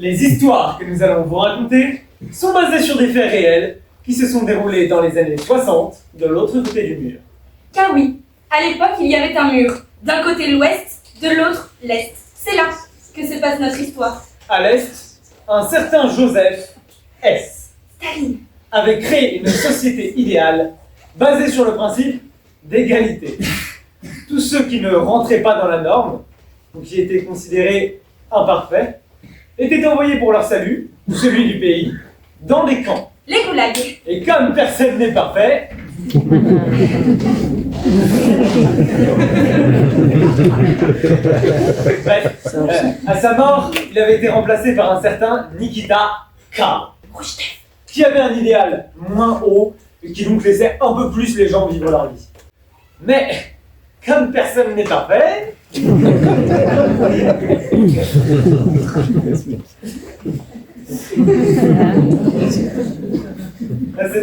Les histoires que nous allons vous raconter sont basées sur des faits réels qui se sont déroulés dans les années 60 de l'autre côté du mur. Car oui, à l'époque, il y avait un mur. D'un côté l'ouest, de l'autre l'est. C'est là que se passe notre histoire. À l'est, un certain Joseph S. Staline avait créé une société idéale basée sur le principe d'égalité. Tous ceux qui ne rentraient pas dans la norme, ou qui étaient considérés imparfaits, étaient envoyés pour leur salut, ou celui du pays, dans des camps. les goulags. Et comme personne n'est parfait, bref, à sa mort, il avait été remplacé par un certain Nikita K, qui avait un idéal moins haut et qui donc laissait un peu plus les gens vivre leur vie. Mais, comme personne n'est parfait, c'est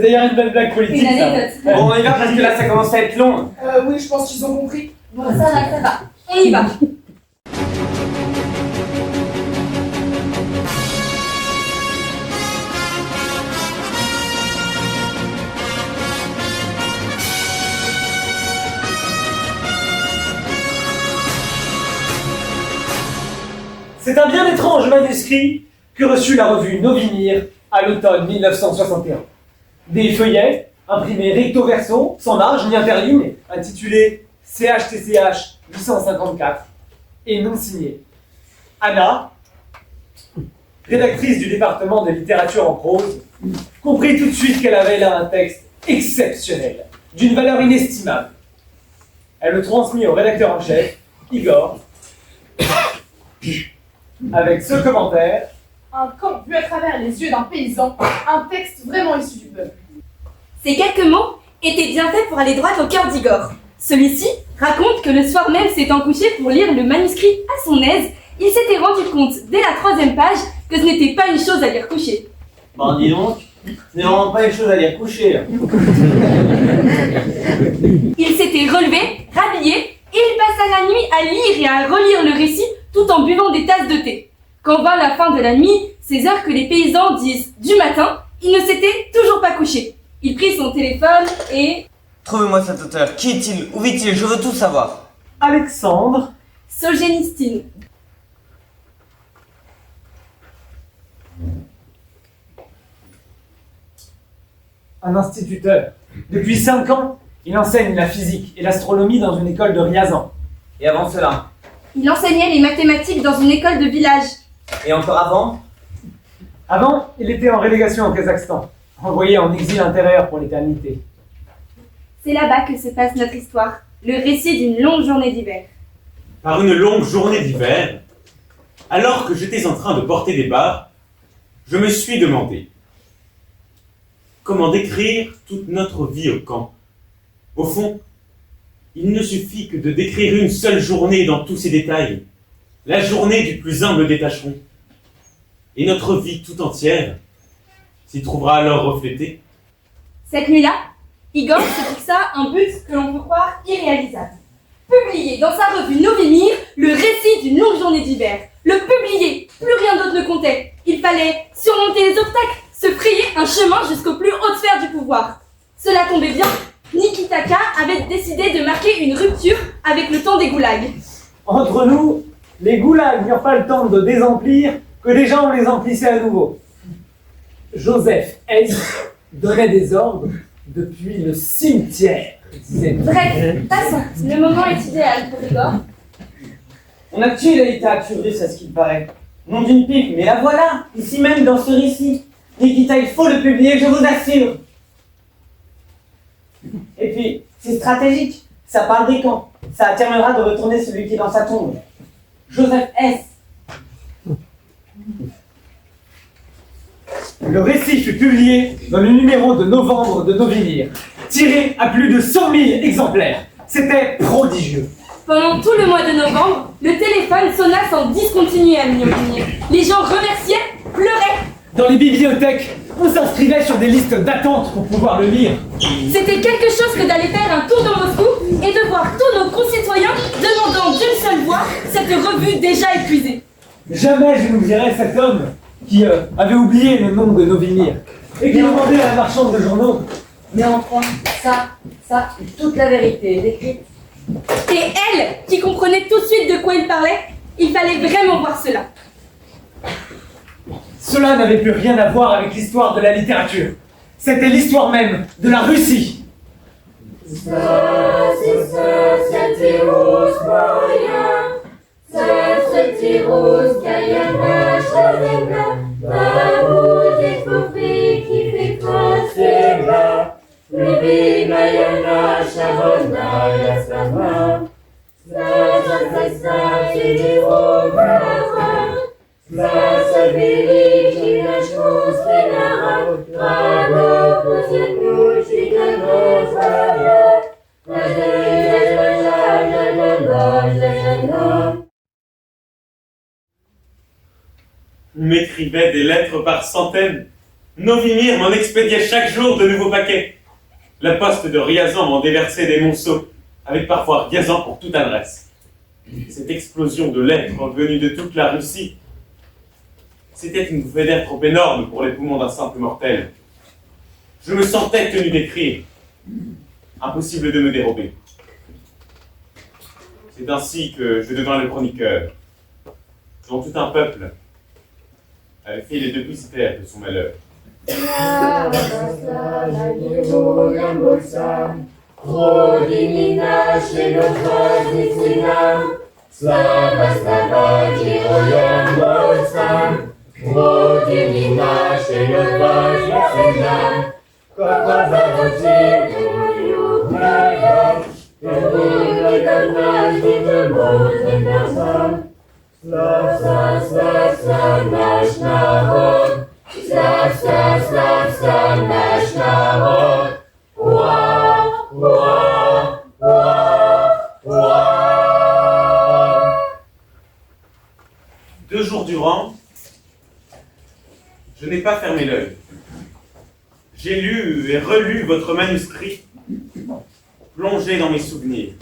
d'ailleurs une belle blague politique. Une anecdote. Ça. Bon, on y va parce que là ça commence à être long. Oui, je pense qu'ils ont compris. Bon, ça va. On y va. C'est un bien étrange manuscrit que reçut la revue Novinir à l'automne 1961. Des feuillets imprimés recto verso, sans marge ni interligne, intitulés CHTCH 854 et non signés. Anna, rédactrice du département de littérature en prose, comprit tout de suite qu'elle avait là un texte exceptionnel, d'une valeur inestimable. Elle le transmit au rédacteur en chef, Igor, avec ce commentaire. Un camp vu à travers les yeux d'un paysan, un texte vraiment issu du peuple. Ces quelques mots étaient bien faits pour aller droit au cœur d'Igor. Celui-ci raconte que le soir même s'étant couché pour lire le manuscrit à son aise, il s'était rendu compte dès la 3e page que ce n'était pas une chose à lire couché. Bon, dis donc, ce n'est vraiment pas une chose à lire coucher. Là. Il s'était relevé, rhabillé, et il passa la nuit à lire et à relire le récit tout en buvant des tasses de thé. Quand vint la fin de la nuit, ces heures que les paysans disent du matin, il ne s'était toujours pas couché. Il prit son téléphone et... Trouvez-moi cet auteur. Qui est-il? Où vit-il? Je veux tout savoir. Alexandre, Solzhenitsyn. un instituteur. Depuis 5 ans, il enseigne la physique et l'astronomie dans une école de Ryazan. Et avant cela? Il enseignait les mathématiques dans une école de village. Et encore avant? Avant, il était en relégation au Kazakhstan, envoyé en exil intérieur pour l'éternité. C'est là-bas que se passe notre histoire, le récit d'une longue journée d'hiver. Par une longue journée d'hiver, alors que j'étais en train de porter des barres, je me suis demandé comment décrire toute notre vie au camp. Au fond, il ne suffit que de décrire une seule journée dans tous ses détails, la journée du plus humble des tâcherons. Et notre vie tout entière s'y trouvera alors reflétée. Cette nuit-là, Igor se fixa un but que l'on peut croire irréalisable. Publier dans sa revue Novimir le récit d'une longue journée d'hiver. Le publier, plus rien d'autre ne comptait. Il fallait surmonter les obstacles, se frayer un chemin jusqu'aux plus hautes sphères du pouvoir. Cela tombait bien, Nikita K avait décidé de marquer une rupture avec le temps des goulags. Entre nous, les goulags n'eurent pas le temps de désemplir que déjà on les emplissait à nouveau. Joseph S. donnait des ordres depuis le cimetière. Bref, passons. Le moment est idéal pour Igor. On a tué la littérature russe à ce qu'il paraît. Nom d'une pipe, mais la voilà, ici même dans ce récit. Nikita, il faut le publier, je vous assure. Et puis, c'est stratégique. Ça parle des camps. Ça permettra de retourner celui qui est dans sa tombe. Joseph S. Le récit fut publié dans le numéro de novembre de Novinir, tiré à plus de 100 000 exemplaires. C'était prodigieux. Pendant tout le mois de novembre, le téléphone sonna sans discontinuer à Novimir. Les gens remerciaient, pleuraient. Dans les bibliothèques, on s'inscrivait sur des listes d'attente pour pouvoir le lire. C'était quelque chose que d'aller faire un tour dans Moscou et de voir tous nos concitoyens demandant d'une seule voix cette revue déjà épuisée. Jamais je n'oublierai cet homme qui avait oublié le nom de Novimir et qui demandait à la marchande de journaux. Mais enfin, ça, toute la vérité est décrite. Et elle, qui comprenait tout de suite de quoi il parlait, il fallait vraiment voir cela. Cela n'avait plus rien à voir avec l'histoire de la littérature. C'était l'histoire même de la Russie. On m'écrivait des lettres par centaines. Novimir m'en expédiait chaque jour de nouveaux paquets. La poste de Riazan m'en déversait des monceaux, avec parfois Riazan pour toute adresse. Cette explosion de lettres venues de toute la Russie, c'était une bouffée d'air trop énorme pour les poumons d'un simple mortel. Je me sentais tenu d'écrire. Impossible de me dérober. C'est ainsi que je devins le chroniqueur, dont tout un peuple avait fait les dépositaires de son malheur. Deux jours durant, je n'ai pas fermé l'œil. J'ai lu et relu votre manuscrit, plongé dans mes souvenirs.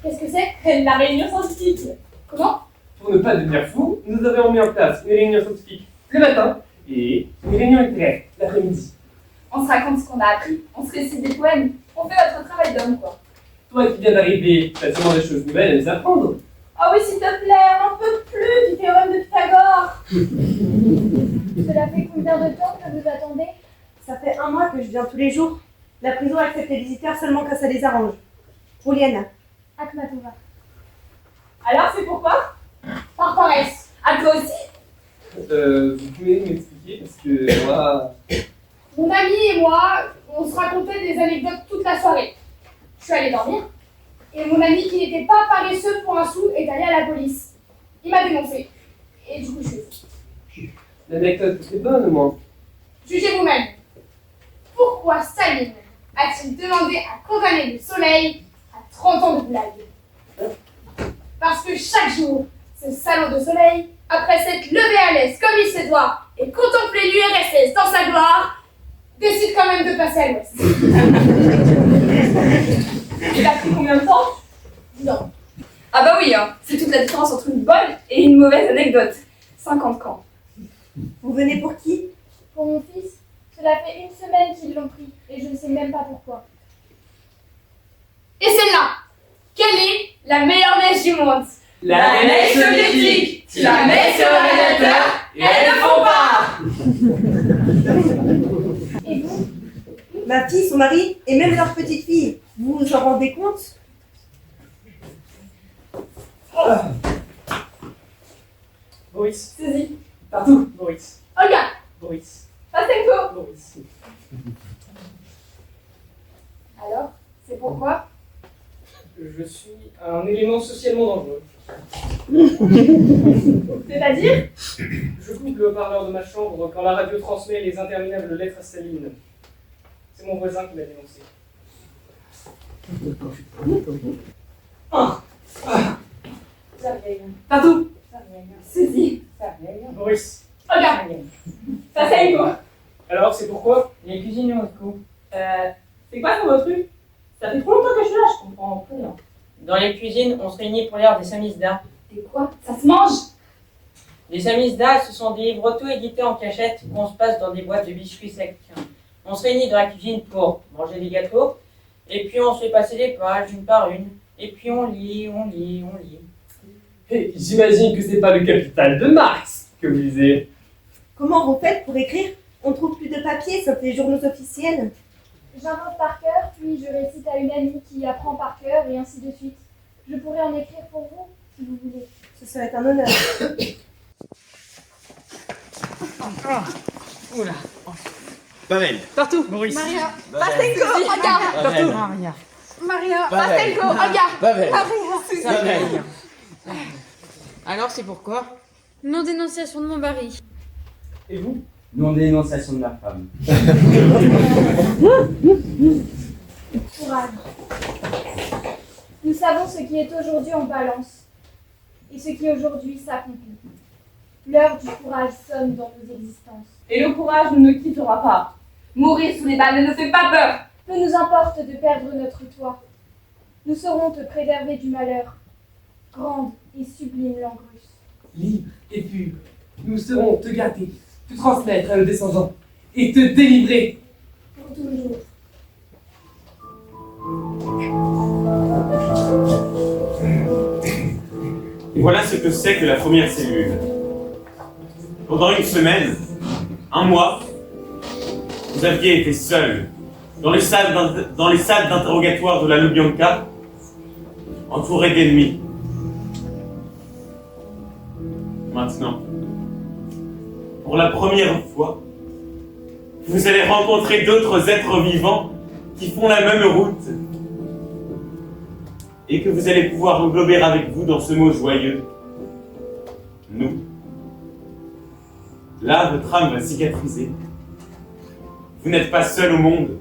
Qu'est-ce que c'est? La réunion scientifique. Comment? Pour ne pas devenir fou, nous avons mis en place une réunion scientifique le matin et une réunion littéraire l'après-midi. On se raconte ce qu'on a appris, on se récite des poèmes, on fait notre travail d'homme, quoi. Toi qui viens d'arriver, tu as sûrement des choses nouvelles à nous apprendre. Ah oui, s'il te plaît, on n'en peut plus du théorème de Pythagore. Cela fait combien de temps que vous attendez? Ça fait 1 mois que je viens tous les jours. La prison accepte les visiteurs seulement quand ça les arrange. Juliana. Akhmatova. Alors, c'est pourquoi? Par paresse. À toi aussi? Vous pouvez m'expliquer parce que moi... Mon ami et moi, on se racontait des anecdotes toute la soirée. Je suis allée dormir, et mon ami qui n'était pas paresseux pour un sou est allé à la police. Il m'a dénoncé, et du coup je suis... L'anecdote était bonne au moins. Jugez vous-même. Pourquoi Staline a-t-il demandé à condamner le soleil à 30 ans de blague? Parce que chaque jour, ce salaud de soleil, après s'être levé à l'aise comme il se doit et contempler l'URSS dans sa gloire, décide quand même de passer à l'ouest. Il a pris combien de temps? Non. Ah bah oui, hein. C'est toute la différence entre une bonne et une mauvaise anecdote. 50 camps. Vous venez pour qui? Pour mon fils, cela fait 1 semaine qu'ils l'ont pris et je ne sais même pas pourquoi. Et celle-là, quelle est la meilleure neige du monde? La neige soviétique. Tu la mets sur le radiateur et elle ne fond pas. Et vous? Ma fille, son mari et même leur petite fille. Vous vous en rendez compte? Boris. Suzy. Partout. Boris. Olga. Boris. Pastenko. Boris. Alors, c'est pourquoi? Je suis un élément socialement dangereux. C'est-à-dire? Je coupe le haut-parleur de ma chambre quand la radio transmet les interminables lettres à Staline. C'est mon voisin qui m'a dénoncé. Partout. Suzy. Boris. Olga. Pastenko. Alors, c'est pourquoi? Les cuisines au Moscou. C'est quoi votre truc? Ça fait trop longtemps que je suis là, je comprends plus rien. Dans les cuisines, on se réunit pour l'heure des samizdas. Et quoi? Ça se mange? Les samizdas, ce sont des livres auto-édités en cachette qu'on se passe dans des boîtes de biscuits secs. On se réunit dans la cuisine pour manger des gâteaux, et puis on se fait passer les pages une par une, et puis on lit, on lit, on lit. Et j'imagine que c'est pas le Capital de Marx que vous lisez. Comment vous faites pour écrire? On trouve plus de papier sauf les journaux officiels. J'invente par cœur, puis je récite à une amie qui apprend par cœur, et ainsi de suite. Je pourrais en écrire pour vous, si vous voulez. Ce serait un honneur. Oula. Pavel. Partout. Maurice. Maria. Pavel. Pastenko. Olga. Pavel. Maria. Pavel. Pastenko. Olga. Pavel. Maria. Pavel. Alors c'est pourquoi? Non-dénonciation de mon mari. Et vous? Non-dénonciation de ma femme. Courage. Nous savons ce qui est aujourd'hui en balance, et ce qui aujourd'hui s'accomplit. L'heure du courage sonne dans nos existences. Et le courage ne nous quittera pas. Mourir sous les balles ne nous fait pas peur. Peu nous importe de perdre notre toit. Nous saurons te préserver du malheur. Grande et sublime langue russe. Libre et pur, nous saurons te gâter, te transmettre à nos descendants et te délivrer. Pour toujours. Et voilà ce que c'est que la première cellule. Pendant une semaine, un mois, vous aviez été seul dans les salles d'interrogatoire de la Lubyanka, entouré d'ennemis. Maintenant, pour la première fois, vous allez rencontrer d'autres êtres vivants qui font la même route et que vous allez pouvoir englober avec vous dans ce mot joyeux. Nous. Là, votre âme va cicatriser. Vous n'êtes pas seul au monde.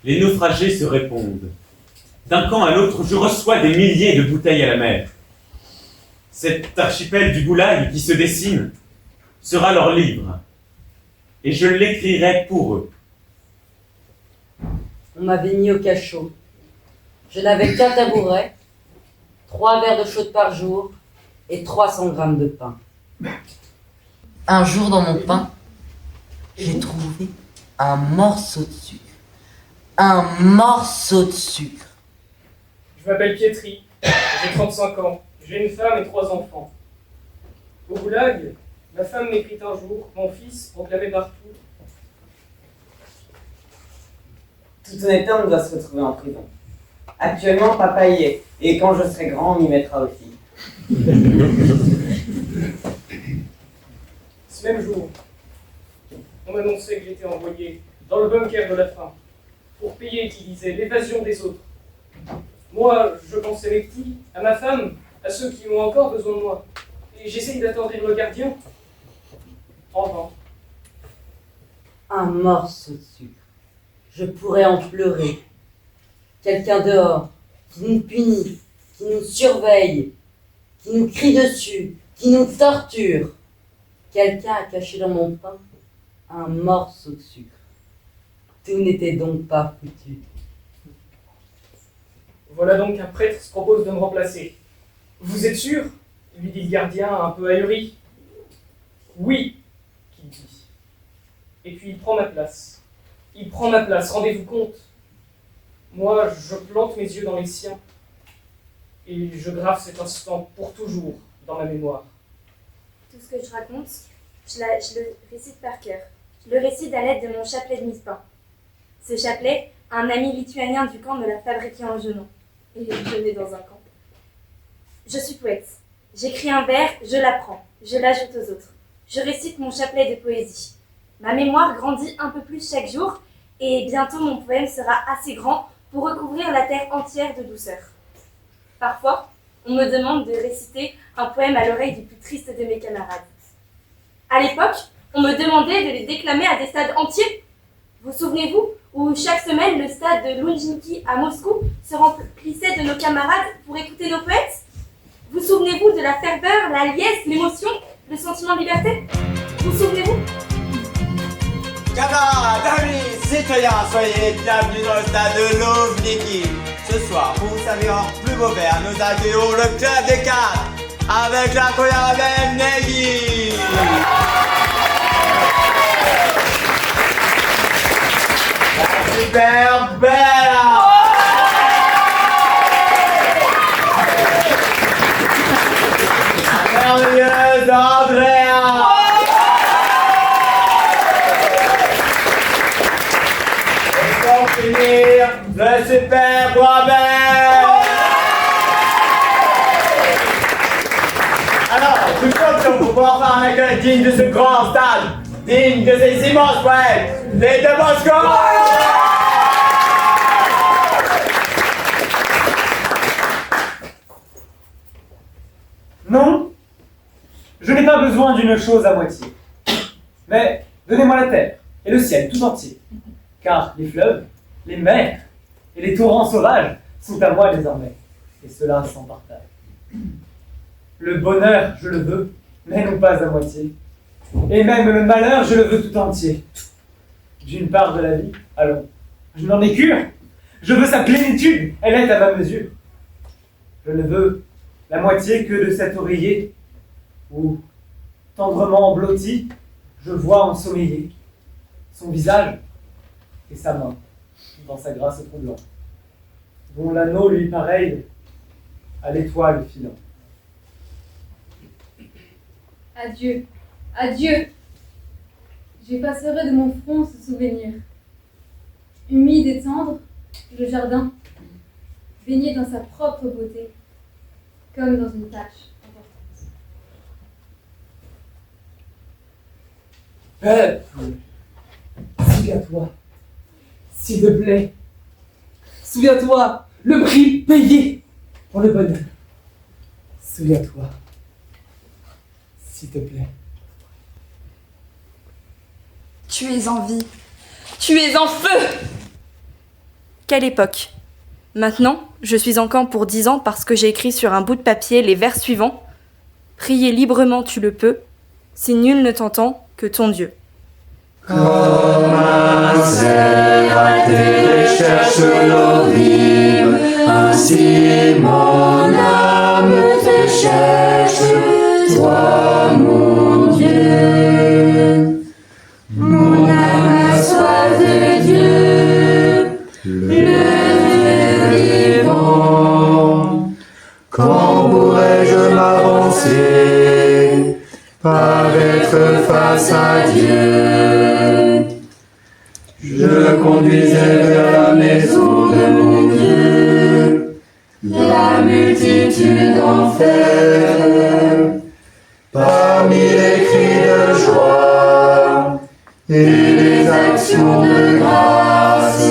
Les naufragés se répondent. D'un camp à l'autre, je reçois des milliers de bouteilles à la mer. Cet archipel du goulag qui se dessine sera leur livre. Et je l'écrirai pour eux. On m'avait mis au cachot. Je n'avais qu'un tabouret, 3 verres d'eau chaude par jour et 300 grammes de pain. Un jour dans mon pain, j'ai trouvé un morceau de sucre. Un morceau de sucre. Je m'appelle Pietri, j'ai 35 ans, j'ai une femme et 3 enfants. Au goulag, ma femme m'écrit un jour, mon fils proclamé partout. Tout honnête homme doit se retrouver en prison. Actuellement, papa y est, et quand je serai grand, on y mettra aussi. Ce même jour, on m'annonçait que j'étais envoyé dans le bunker de la faim pour payer, qui disait, l'évasion des autres. Moi, je pensais mes petits, à ma femme, à ceux qui ont encore besoin de moi. Et j'essaye d'attendrir le gardien. En vain. un morceau de sucre. Je pourrais en pleurer. Quelqu'un dehors, qui nous punit, qui nous surveille, qui nous crie dessus, qui nous torture. Quelqu'un a caché dans mon pain un morceau de sucre. Tout n'était donc pas foutu. Voilà donc qu'un prêtre se propose de me remplacer. Vous êtes sûr? Lui dit le gardien, un peu ahuri. Oui, qu'il dit. Et puis il prend ma place. Il prend ma place, rendez-vous compte. Moi, je plante mes yeux dans les siens. Et je grave cet instant pour toujours dans ma mémoire. Tout ce que je raconte, je le récite par cœur. Je le récite à l'aide de mon chapelet de mise-pain. Ce chapelet, un ami lituanien du camp me l'a fabriqué en jeûnant. Et je l'ai dans un camp. Je suis poète. J'écris un vers, je l'apprends, je l'ajoute aux autres. Je récite mon chapelet de poésie. Ma mémoire grandit un peu plus chaque jour, et bientôt mon poème sera assez grand pour recouvrir la terre entière de douceur. Parfois, on me demande de réciter un poème à l'oreille du plus triste de mes camarades. À l'époque, on me demandait de les déclamer à des stades entiers. Vous souvenez-vous où chaque semaine le stade de Loujniki à Moscou se remplissait de nos camarades pour écouter nos poètes? Vous souvenez-vous de la ferveur, la liesse, l'émotion, le sentiment de liberté? Vous souvenez-vous? Camarades, amis, citoyens, soyez bienvenus dans le stade de Loujniki. Ce soir, pour vous servir en plus beau verre, nous accueillons le club des cadres avec l'incroyable Negui. La super belle. La merveilleuse Andrea. Et pour finir, le super Robert. Alors, tout comme pour pouvoir faire un accueil digne de ce grand stade, digne de ces immenses poètes, les deux Moscou. Non, je n'ai pas besoin d'une chose à moitié. Mais donnez-moi la terre et le ciel tout entier. Car les fleuves, les mers et les torrents sauvages sont à moi désormais. Et cela sans partage. Le bonheur, je le veux, mais non pas à moitié. Et même le malheur, je le veux tout entier. D'une part de la vie, allons, je n'en ai cure. Je veux sa plénitude, elle est à ma mesure. Je ne veux la moitié que de cet oreiller où, tendrement blotti, je vois ensommeiller son visage et sa main dans sa grâce troublante, dont l'anneau lui pareil à l'étoile filant. Adieu, adieu. J'effacerai de mon front ce souvenir. Humide et tendre, le jardin, baigné dans sa propre beauté, comme dans une tâche importante. Souviens-toi, s'il te plaît. Souviens-toi, le prix payé pour le bonheur. Souviens-toi, s'il te plaît. Tu es en vie. Tu es en feu. Quelle époque. Maintenant, je suis en camp pour 10 ans parce que j'ai écrit sur un bout de papier les vers suivants. Prier librement tu le peux, si nul ne t'entend que ton Dieu. Comme un cerf à tes recherches l'horrible, ainsi mon âme te cherche, toi mon Dieu. Mon âme a soif de Dieu, le Dieu vivant. Quand pourrais-je m'avancer, paraître face à Dieu? Je conduisais vers la maison de mon Dieu la multitude d'enfer, parmi les cris de joie et les actions de grâce.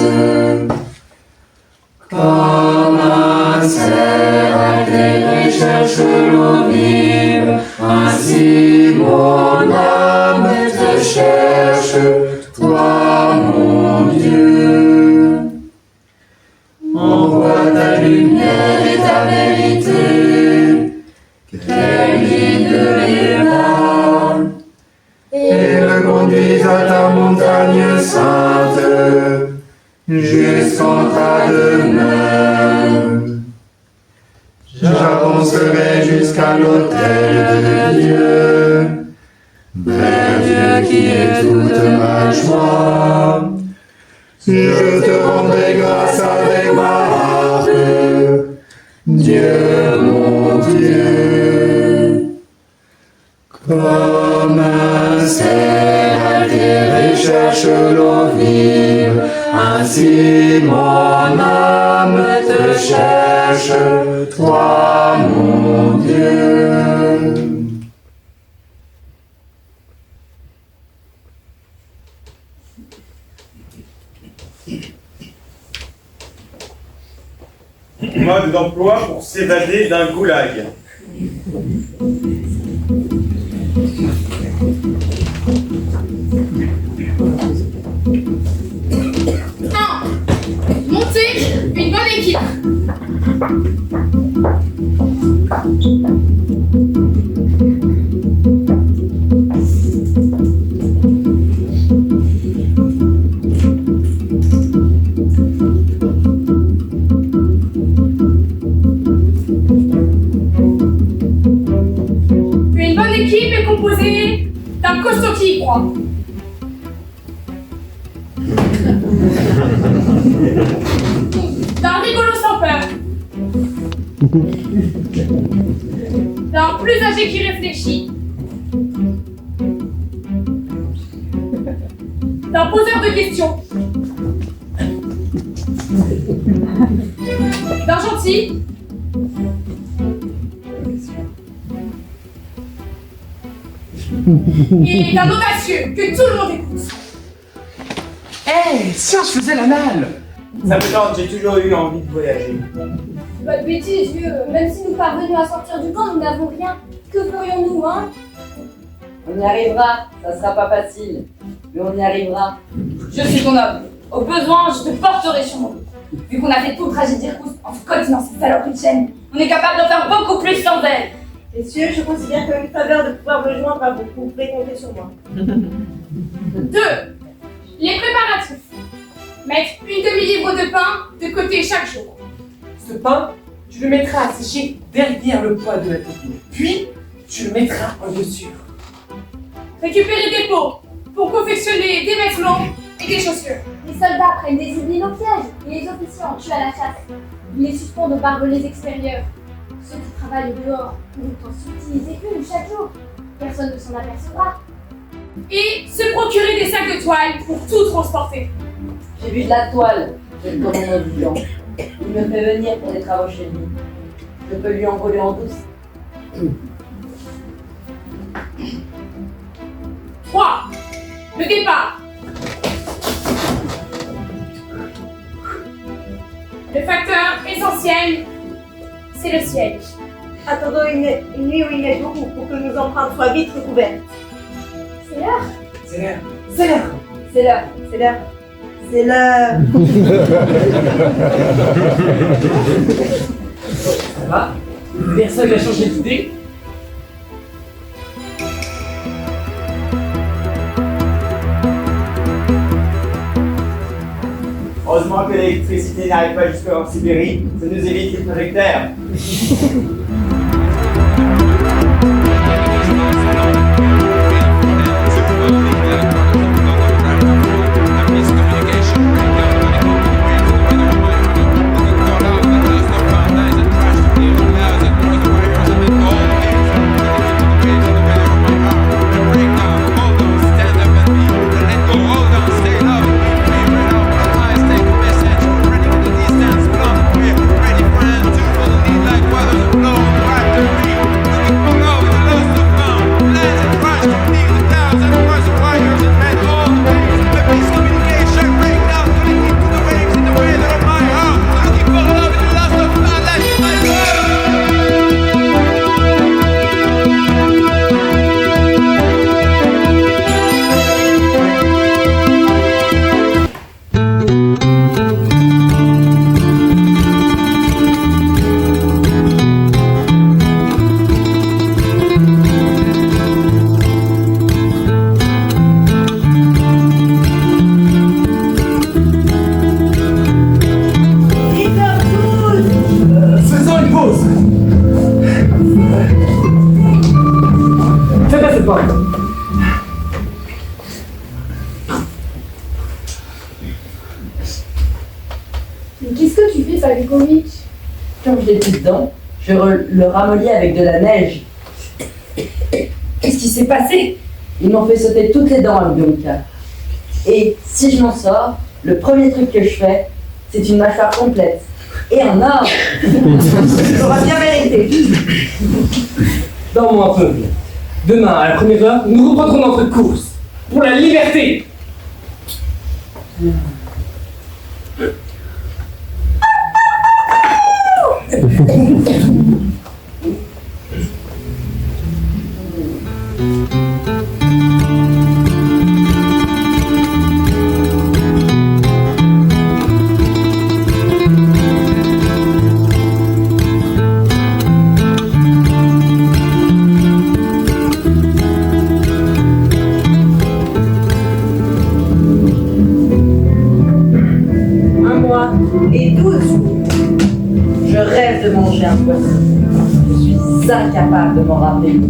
Comme un cerf atterré cherche l'eau vive, ainsi mon âme te cherche, toi jusqu'à ta montagne sainte, jusqu'en ta demeure. J'avancerai jusqu'à l'autel de Dieu, vers Dieu qui est toute ma joie. Je te rendrai grâce avec ma harpe, Dieu mon Dieu. Comme un cerf altéré cherche l'eau vive, ainsi mon âme te cherche, toi mon Dieu. Mode d'emploi pour s'évader d'un goulag. Monter une bonne équipe. Une bonne équipe est composée d'un costaud qui y croit. D'un rigolo sans peur. D'un plus âgé qui réfléchit. D'un poseur de questions. D'un gentil. Et d'un audacieux que tout le monde écoute. Hé, si on se faisait la malle! Ça me tente, j'ai toujours eu envie de voyager. Pas de bêtises, vieux. Même si nous parvenions à sortir du camp, nous n'avons rien. Que ferions-nous, hein? On y arrivera, ça sera pas facile, mais on y arrivera. Je suis ton homme. Au besoin, je te porterai sur mon dos. Vu qu'on a fait tout le trajet d'Irkoutsk en se coltinant cette saloperie de chaîne, on est capable de faire beaucoup plus sans elle. Messieurs, je considère comme une faveur de pouvoir me joindre à vous. Vous pouvez compter sur moi. 2. Les préparatifs. Mettre une demi-livre de pain de côté chaque jour. Ce pain, tu le mettras à sécher derrière le poids de la technique. Puis, tu le mettras en mesure. Récupérer des pots pour confectionner des vêtements et des chaussures. Les soldats prennent des civils au piège et les officiers en tuent à la chasse. Ils les suspendent aux barbelés extérieurs. Ceux qui travaillent au dehors pourront en subtiliser une chaque jour. Personne ne s'en apercevra. Et se procurer des sacs de toile pour tout transporter. J'ai vu de la toile, j'ai le commandant du blanc. Il me fait venir pour des travaux chez lui. Je peux lui envoler en douce. 3. Le départ. Le facteur essentiel, c'est le ciel. Attendons une nuit ou une nuit beaucoup pour que nos empreintes soient vite recouvertes. C'est l'heure. C'est l'heure. C'est l'heure. C'est l'heure. C'est l'heure. C'est l'heure. Ça va? Personne n'a changé d'idée? Heureusement que l'électricité n'arrive pas jusqu'en Sibérie, ça nous évite les projecteurs. No Falkovitch. Quand je l'ai plus dedans, le ramollis avec de la neige. Qu'est-ce qui s'est passé? Ils m'ont fait sauter toutes les dents avec Bianca. Et si je m'en sors, le premier truc que je fais, c'est une mâchoire complète. Et en or. J'aurais bien mérité. Dors-moi un peu. Demain, à la première heure, nous reprendrons notre course. Pour la liberté. Et 12 jours. Je rêve de manger un poisson. Je suis incapable de m'en rappeler.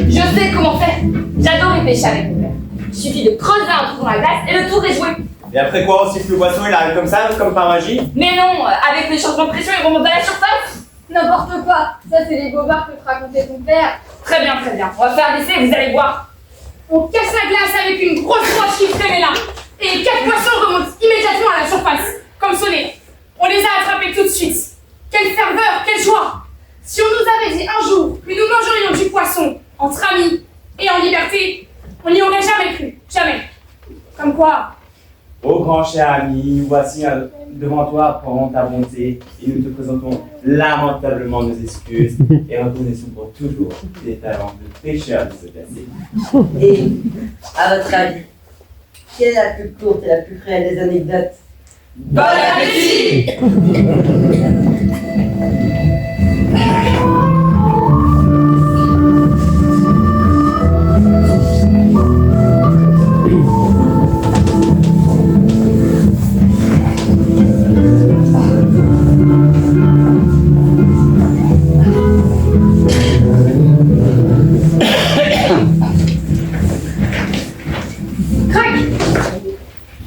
Je sais comment faire. J'adore y pêcher avec mon père. Il suffit de creuser un trou dans la glace et le tour est joué. Et après quoi, on siffle le poisson, il arrive comme ça, comme par magie? Mais non, avec les changements de pression, il remonte à la surface. N'importe quoi. Ça, c'est les bobards que te racontait ton père. Très bien, très bien. On va faire l'essai, vous allez voir. On casse la glace avec une grosse roche qui traînait là. Et 4 poissons remontent immédiatement à la surface, comme sonné. On les a attrapés tout de suite. Quelle ferveur, quelle joie! Si on nous avait dit un jour que nous mangerions du poisson entre amis et en liberté, on n'y aurait jamais cru. Jamais. Comme quoi. Ô grand cher ami, nous voici devant toi pour ta bonté et nous te présentons lamentablement nos excuses et reconnaissons pour toujours tes talents de pêcheur de ce passé. Et, à votre avis, quelle est la plus courte et la plus cruelle des anecdotes? Bon appétit!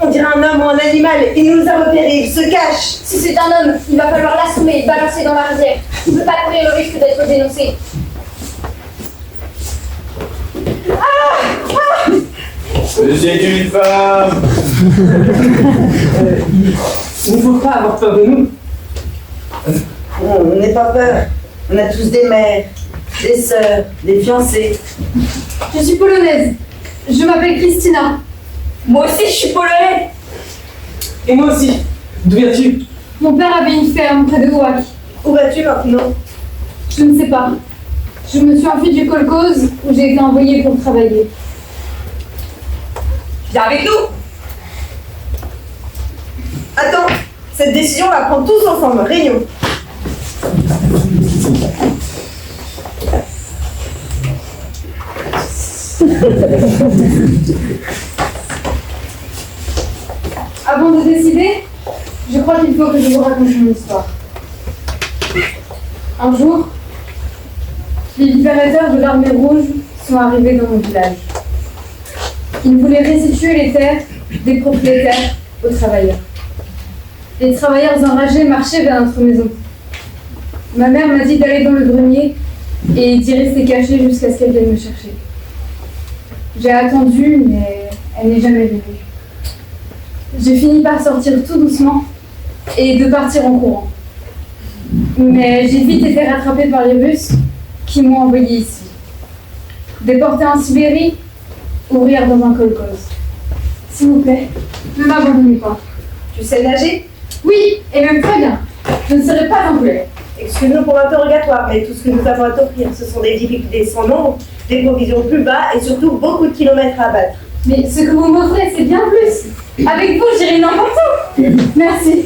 On dirait un homme ou un animal, il nous a repérés, il se cache. Si c'est un homme, il va falloir l'assommer et balancer dans la rivière. Il ne peut pas courir le risque d'être dénoncé. C'est une femme. Il ne faut pas avoir peur de nous. On n'est pas peur. On a tous des mères, des sœurs, des fiancées. Je suis polonaise. Je m'appelle Christina. Moi aussi, je suis polonais. Et moi aussi. D'où viens-tu? Mon père avait une ferme près de Gouac. Où vas-tu maintenant? Je ne sais pas. Je me suis enfuie du kolkhoz où j'ai été envoyée pour travailler. Viens avec nous. Attends, cette décision on la prend tous ensemble, réunion. Avant de décider, je crois qu'il faut que je vous raconte mon histoire. Un jour, les libérateurs de l'armée rouge sont arrivés dans mon village. Ils voulaient restituer les terres des propriétaires aux travailleurs. Les travailleurs enragés marchaient vers notre maison. Ma mère m'a dit d'aller dans le grenier et d'y rester cachée jusqu'à ce qu'elle vienne me chercher. J'ai attendu, mais elle n'est jamais venue. J'ai fini par sortir tout doucement et de partir en courant. Mais j'ai vite été rattrapée par les Russes qui m'ont envoyée ici. Déportée en Sibérie, ouvrir dans un kolkhoz. S'il vous plaît, ne m'abandonnez pas. Tu sais nager? Oui, et même très bien. Je ne serai pas anglais. Excuse-nous pour l'interrogatoire, mais tout ce que nous avons à t'offrir, ce sont des difficultés sans nombre, des provisions plus bas et surtout beaucoup de kilomètres à battre. Mais ce que vous m'offrez, c'est bien plus. Avec vous, j'irai n'importe où. Merci.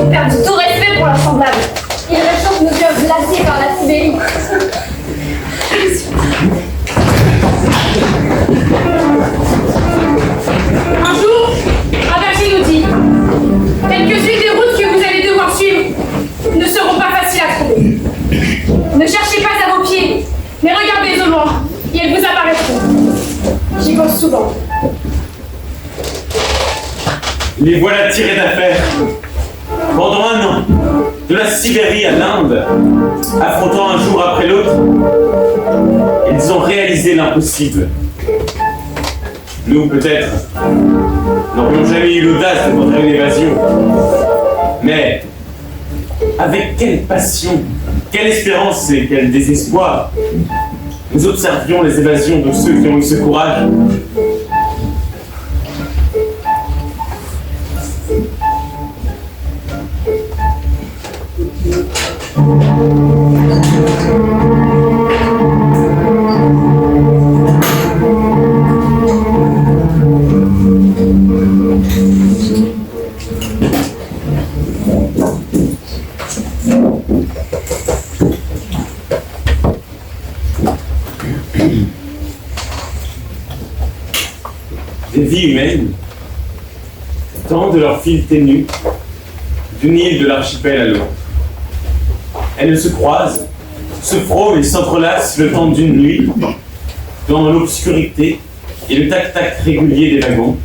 ont perdu tout respect pour leurs semblables. Ils réchauffent nos cœurs glacés par la Sibérie. Un jour, un berger nous dit quelques-unes des routes que vous allez devoir suivre ne seront pas faciles à trouver. Ne cherchez pas à vos pieds, mais regardez au loin et elles vous apparaîtront. J'y pense souvent. Les voilà tirés d'affaire. Pendant 1 an, de la Sibérie à l'Inde, affrontant un jour après l'autre, ils ont réalisé l'impossible. Nous, peut-être, n'aurions jamais eu l'audace de montrer une évasion. Mais, avec quelle passion, quelle espérance et quel désespoir, nous observions les évasions de ceux qui ont eu ce courage. Des vies humaines, tant de leur fil ténu, d'une île de l'archipel à l'autre. Elles se croisent, se frôlent et s'entrelacent le temps d'une nuit, dans l'obscurité et le tac-tac régulier des wagons.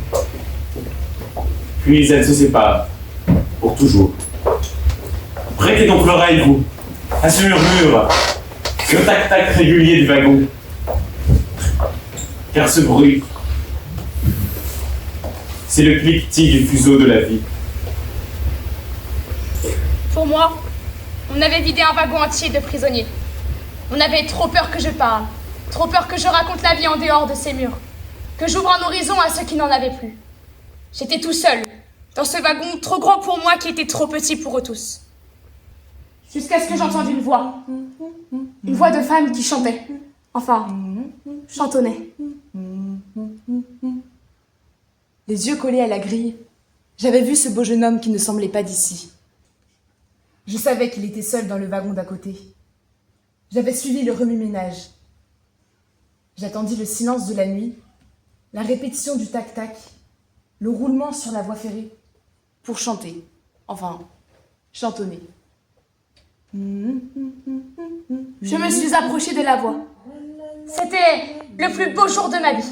Puis elles se séparent, pour toujours. Prêtez donc l'oreille, vous, à ce murmure, ce tac-tac régulier du wagon. Car ce bruit, c'est le cliquetis du fuseau de la vie. Pour moi, on avait vidé un wagon entier de prisonniers. On avait trop peur que je parle, trop peur que je raconte la vie en dehors de ces murs, que j'ouvre un horizon à ceux qui n'en avaient plus. J'étais tout seul, dans ce wagon trop grand pour moi qui était trop petit pour eux tous. Jusqu'à ce que j'entende une voix de femme qui chantait, enfin, chantonnait. Les yeux collés à la grille, j'avais vu ce beau jeune homme qui ne semblait pas d'ici. Je savais qu'il était seul dans le wagon d'à côté. J'avais suivi le remue-ménage. J'attendis le silence de la nuit, la répétition du tac-tac, le roulement sur la voie ferrée, pour chanter, enfin, chantonner. Je me suis approchée de la voix. C'était le plus beau jour de ma vie.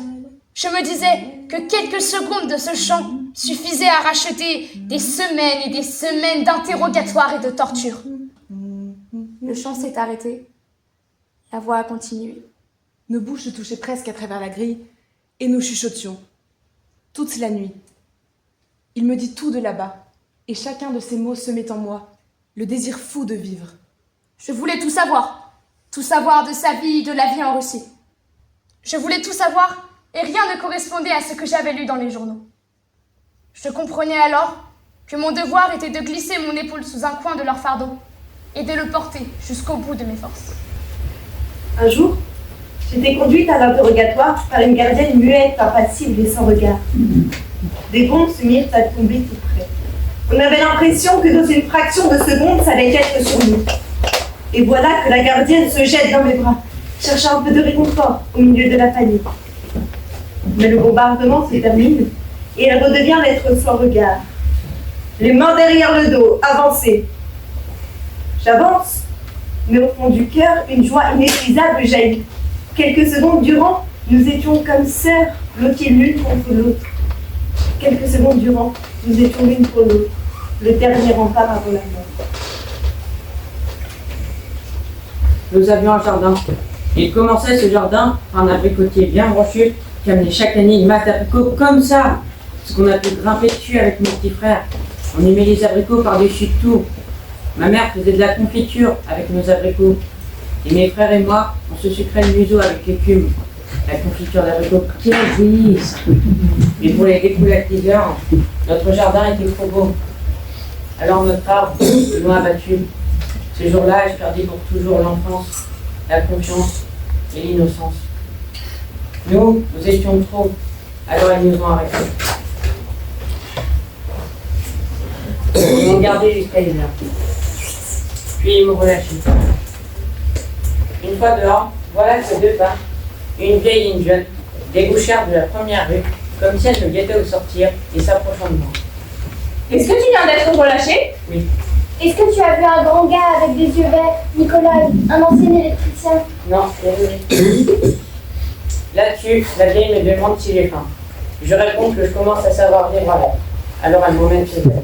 Je me disais que quelques secondes de ce chant suffisaient à racheter des semaines et des semaines d'interrogatoires et de torture. Le chant s'est arrêté. La voix a continué. Nos bouches se touchaient presque à travers la grille et nous chuchotions. Toute la nuit. Il me dit tout de là-bas et chacun de ces mots semait en moi le désir fou de vivre. Je voulais tout savoir de sa vie, de la vie en Russie. Je voulais tout savoir et rien ne correspondait à ce que j'avais lu dans les journaux. Je comprenais alors que mon devoir était de glisser mon épaule sous un coin de leur fardeau et de le porter jusqu'au bout de mes forces. Un jour, j'étais conduite à l'interrogatoire par une gardienne muette, impassible et sans regard. Des bombes se mirent à tomber tout près. On avait l'impression que dans une fraction de seconde, ça allait être sur nous. Et voilà que la gardienne se jette dans mes bras, cherchant un peu de réconfort au milieu de la panique. Mais le bombardement se termine et elle redevient l'être sans regard. Les mains derrière le dos, avancées. J'avance, mais au fond du cœur, une joie inépuisable jaillit. Quelques secondes durant, nous étions comme sœurs, bloquées l'une contre l'autre. Quelques secondes durant, nous étions l'une pour l'autre, le dernier rempart avant la mort. Nous avions un jardin. Il commençait ce jardin par un abricotier bien branchu qui amenait chaque année une masse d'abricots comme ça, ce qu'on a pu grimper dessus avec mon petit frère. On y met les abricots par-dessus tout. Ma mère faisait de la confiture avec nos abricots. Et mes frères et moi, on se sucrait le museau avec l'écume. La confiture d'abricots, quelle délice! Et pour les découlateurs, notre jardin était trop beau. Alors notre arbre, ils l'ont abattu. Ce jour-là, je perdis pour toujours l'enfance, la confiance et l'innocence. Nous étions trop, alors ils nous ont arrêtés. Ils m'ont gardé jusqu'à 1h. Puis ils m'ont relâché. Une fois dehors, voilà que deux pas, une vieille et une jeune, débouchèrent de la première rue, comme si elles me guettaient au sortir et s'approchant de moi. Est-ce que tu viens d'être relâché? Oui. Est-ce que tu as vu un grand gars avec des yeux verts, Nicolas, un ancien électricien? Non, désolé. Là-dessus, la vieille me demande si j'ai faim. Je réponds que je commence à savoir vivre avec. Alors elle m'emmène chez elle.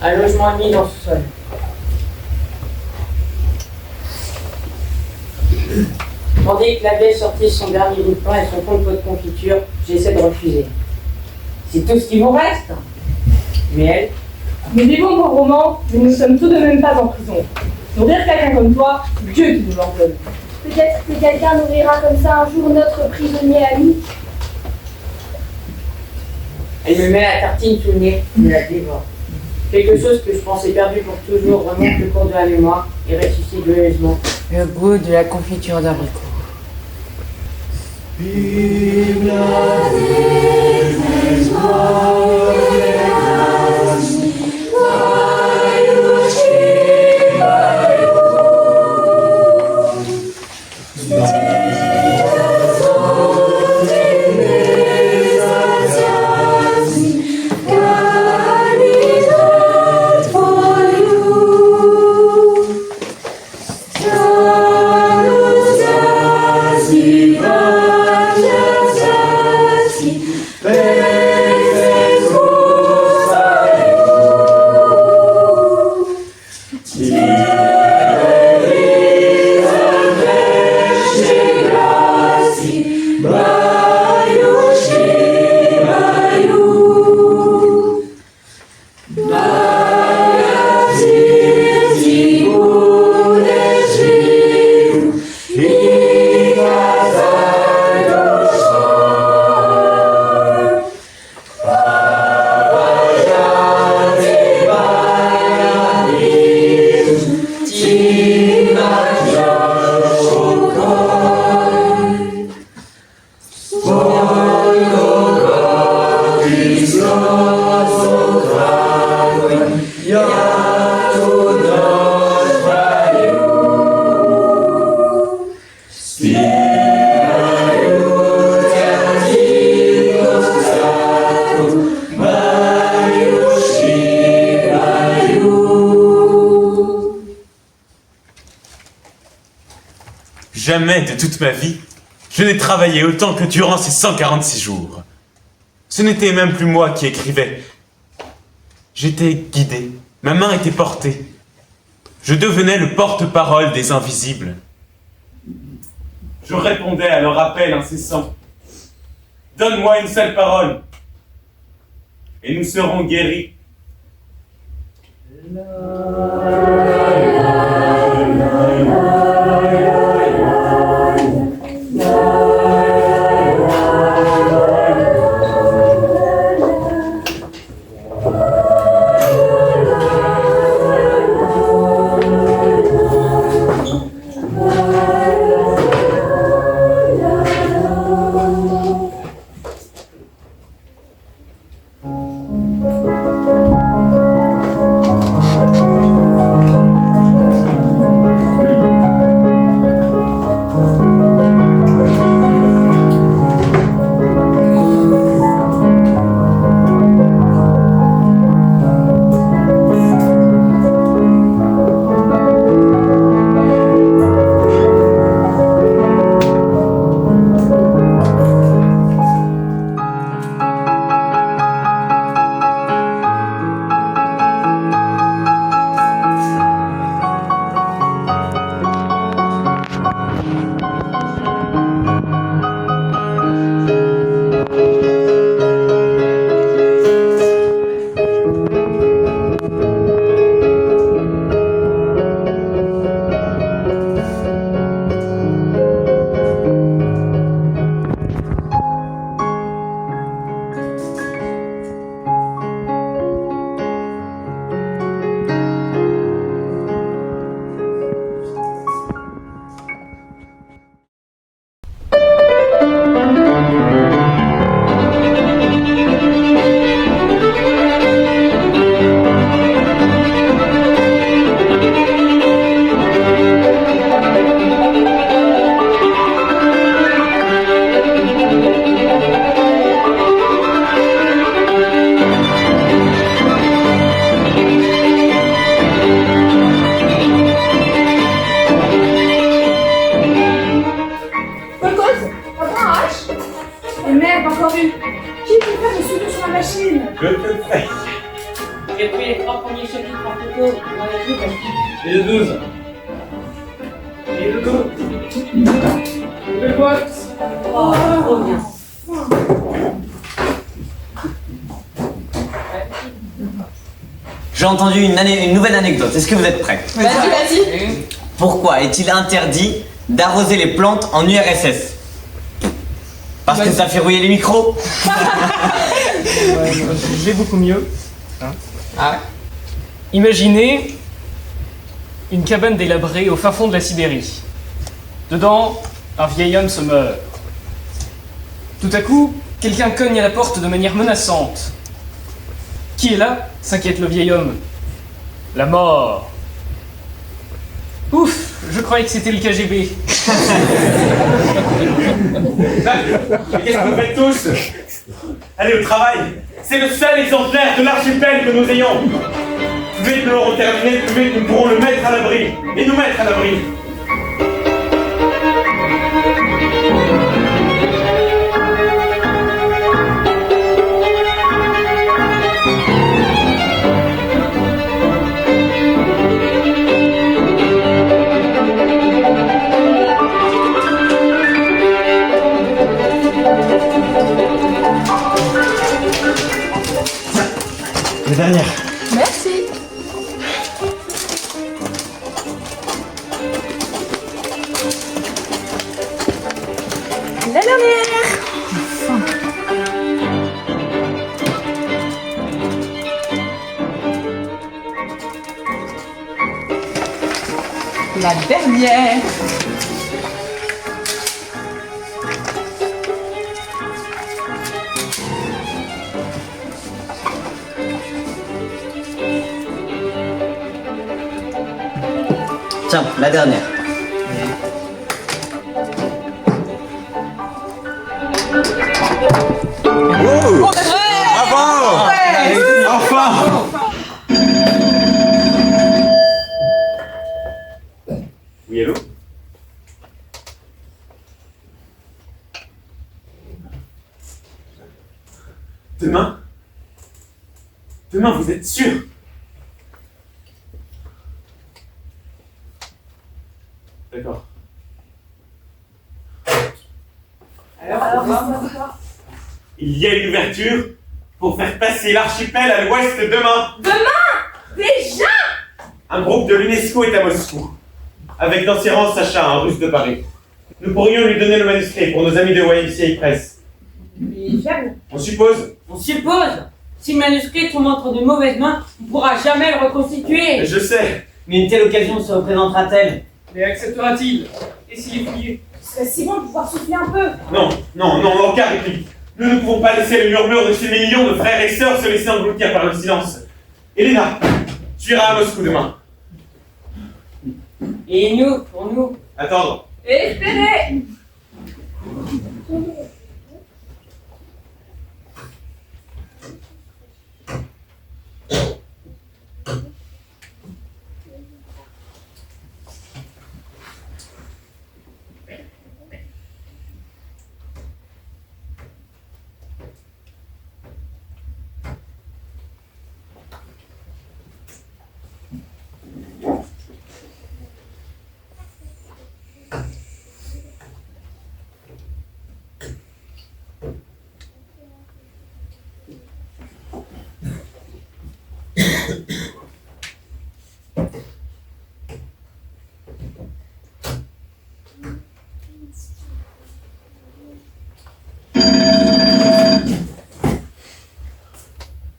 Un logement mis dans le sous-sol. Tandis que la vieille sortit son dernier bout de pain et son fond de pot de confiture, j'essaie de refuser. C'est tout ce qui vous reste. Mais elle... Nous vivons pauvrement, mais nous ne sommes tout de même pas en prison. Nourrir quelqu'un comme toi, c'est Dieu qui nous l'ordonne. Peut-être que quelqu'un nourrira comme ça un jour notre prisonnier ami. Elle me met la tartine sous le nez et la dévore. Quelque chose que je pensais perdu pour toujours remonte le cours de la mémoire et ressuscite joyeusement le goût de la confiture d'abricot. Vive la Vierge Marie, Jamais de toute ma vie, je n'ai travaillé autant que durant ces 146 jours. Ce n'était même plus moi qui écrivais. J'étais guidé, ma main était portée. Je devenais le porte-parole des invisibles. Je répondais à leur appel incessant. Donne-moi une seule parole, et nous serons guéris. J'ai pris les 3 premiers chapitres en photo dans les livres. Et le 12. Et le 12. Nouvelle boîte. Oh, trop bien. J'ai entendu une nouvelle anecdote. Est-ce que vous êtes prêts? Vas-y. Pourquoi est-il interdit d'arroser les plantes en URSS? Parce que ça fait rouiller les micros. J'ai beaucoup mieux. Imaginez une cabane délabrée au fin fond de la Sibérie. Dedans, un vieil homme se meurt. Tout à coup, quelqu'un cogne à la porte de manière menaçante. Qui est là? S'inquiète le vieil homme. La mort. Ouf, je croyais que c'était le KGB. Mais qu'est-ce que vous faites tous? Allez au travail. C'est le seul exemplaire de l'archipel que nous ayons. Plus vite nous l'aurons terminé, plus vite nous pourrons le mettre à l'abri. Et nous mettre à l'abri. La dernière. Merci. La dernière. La dernière. Tiens, la dernière. Oh, bravo! Enfin! Oui, allô? Demain? Demain, vous êtes sûr? D'accord. Il y a une ouverture pour faire passer l'archipel à l'ouest demain. Demain? Déjà? Un groupe de l'UNESCO est à Moscou, avec dans ses rangs Sacha, un russe de Paris. Nous pourrions lui donner le manuscrit pour nos amis de YMCA Press. Il est fiable. On suppose. On suppose. Si le manuscrit tombe entre de mauvaises mains, on ne pourra jamais le reconstituer. Je sais. Mais une telle occasion se représentera-t-elle? Mais acceptera-t-il? Et s'il est fouillé? Ce serait si bon de pouvoir souffler un peu. Non, non, non, aucun réplique. Nous ne pouvons pas laisser le murmure de ces millions de frères et sœurs se laisser engloutir par le silence. Elena, tu iras à Moscou demain. Et nous, pour nous? Attendre. Espérez.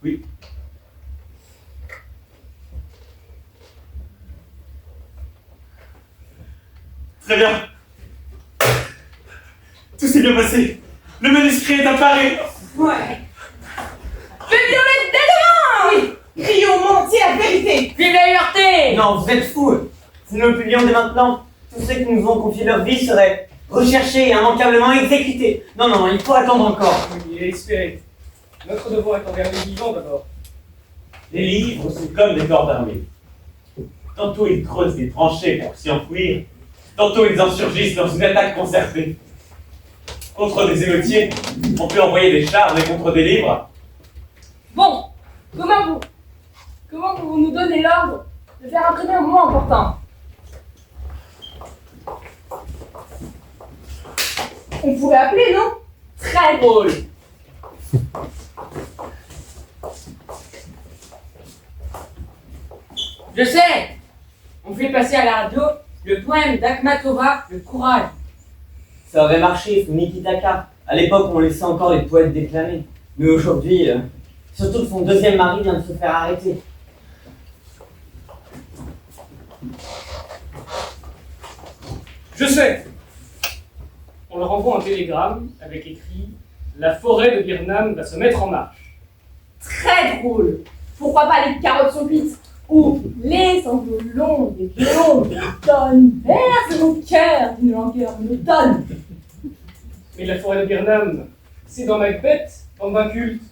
Oui. Très bien. Tout s'est bien passé. Le manuscrit est à Paris. Ouais. Je vais violer dès demain. Oui. Crions au monde entier la vérité. Vive la liberté! Non, vous êtes fous. Si nous le publions dès maintenant, tous ceux qui nous ont confié leur vie seraient recherchés et immanquablement exécutés. Non, non, il faut attendre encore. Oui, et espérer. Notre devoir est envers les vivants d'abord. Les livres sont comme des corps d'armée. Tantôt ils creusent des tranchées pour s'y enfouir, tantôt ils en surgissent dans une attaque concertée. Contre des émeutiers, on peut envoyer des chars, mais contre des livres. Bon, comment vous? Comment vous nous donnez l'ordre de faire imprimer un moment important? On pourrait appeler, non? Très drôle. Je sais! On fait passer à la radio le poème d'Akhmatova, Le courage. Ça aurait marché, Nikitaka. À l'époque, on laissait encore les poètes déclamer. Mais aujourd'hui, surtout que son deuxième mari vient de se faire arrêter. Je sais. On leur envoie un télégramme avec écrit « La forêt de Birnam va se mettre en marche ». Très drôle. Pourquoi pas les carottes sont cuites? Ou les sanglots longs des violons d'automne bercent mon cœur d'une langueur monotone. Mais la forêt de Birnam, c'est dans Macbeth, dans un culte.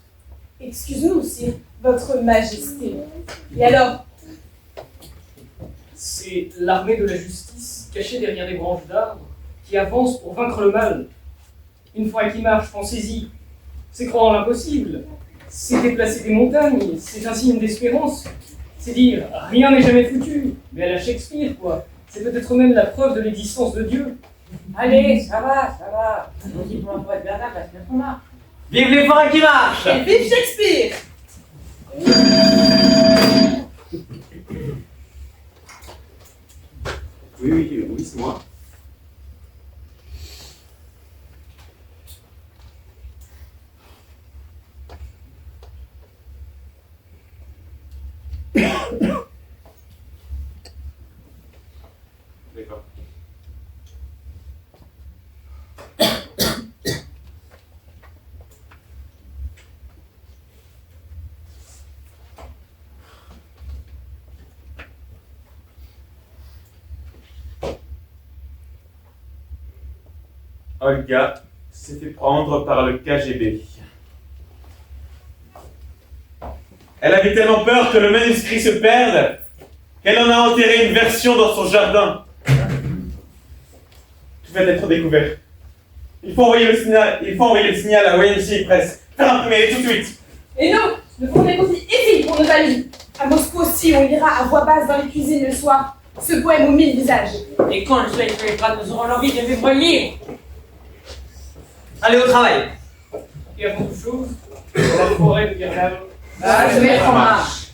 Excuse-nous, sire, votre majesté. Et alors? C'est l'armée de la justice, cachée derrière des branches d'arbres, qui avance pour vaincre le mal. Une forêt qui marche, pensez-y. C'est croire en l'impossible. C'est déplacer des montagnes, c'est un signe d'espérance. C'est dire, rien n'est jamais foutu. Mais à la Shakespeare, quoi. C'est peut-être même la preuve de l'existence de Dieu. Allez, ça va. On dit pour la forêt de Bernard va se mettre en marche. Vive les forêts qui marchent! Et vive Shakespeare! Oui, c'est moi. D'accord. Olga s'est fait prendre par le KGB. Elle avait tellement peur que le manuscrit se perde qu'elle en a enterré une version dans son jardin. Tout va être découvert. Il faut envoyer le signal à YMCA Press. Faire imprimer tout de suite. Et nous, nous ferons des copies ici pour nos amis. À Moscou aussi, on lira à voix basse dans les cuisines le soir ce poème aux 1000 visages. Et quand le soleil se lèvera, nous aurons l'envie de vivre libre. Allez au travail. Et avant toute chose, la forêt de Birnam va se mettre en marche.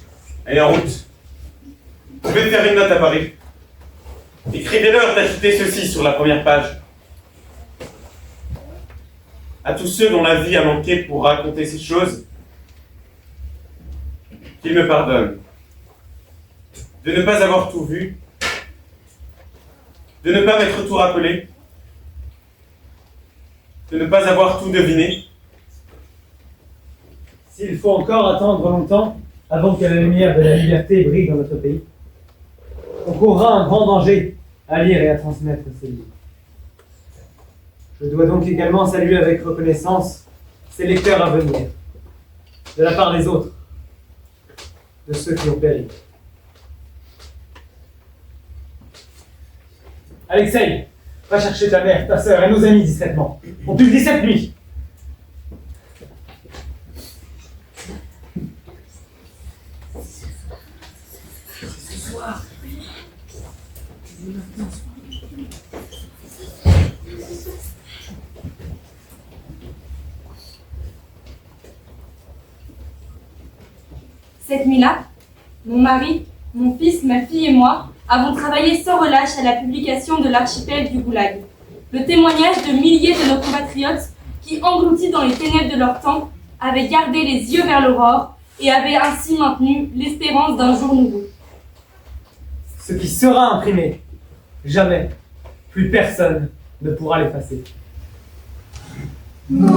Allez, en route. Je vais faire une note à Paris. Écrivez-leur d'ajouter ceci sur la première page. À tous ceux dont la vie a manqué pour raconter ces choses, qu'ils me pardonnent. De ne pas avoir tout vu, de ne pas m'être tout rappelé, de ne pas avoir tout deviné. S'il faut encore attendre longtemps avant que la lumière de la liberté brille dans notre pays, on courra un grand danger à lire et à transmettre ces livres. Je dois donc également saluer avec reconnaissance ces lecteurs à venir, de la part des autres, de ceux qui ont péri. Alexei, va chercher ta mère, ta sœur et nos amis discrètement. On publie cette nuit. Ce soir. Cette nuit-là, mon mari, mon fils, ma fille et moi avons travaillé sans relâche à la publication de l'archipel du Goulag, le témoignage de milliers de nos compatriotes qui, engloutis dans les ténèbres de leur temps, avaient gardé les yeux vers l'aurore et avaient ainsi maintenu l'espérance d'un jour nouveau. Ce qui sera imprimé, jamais, plus personne ne pourra l'effacer. Nos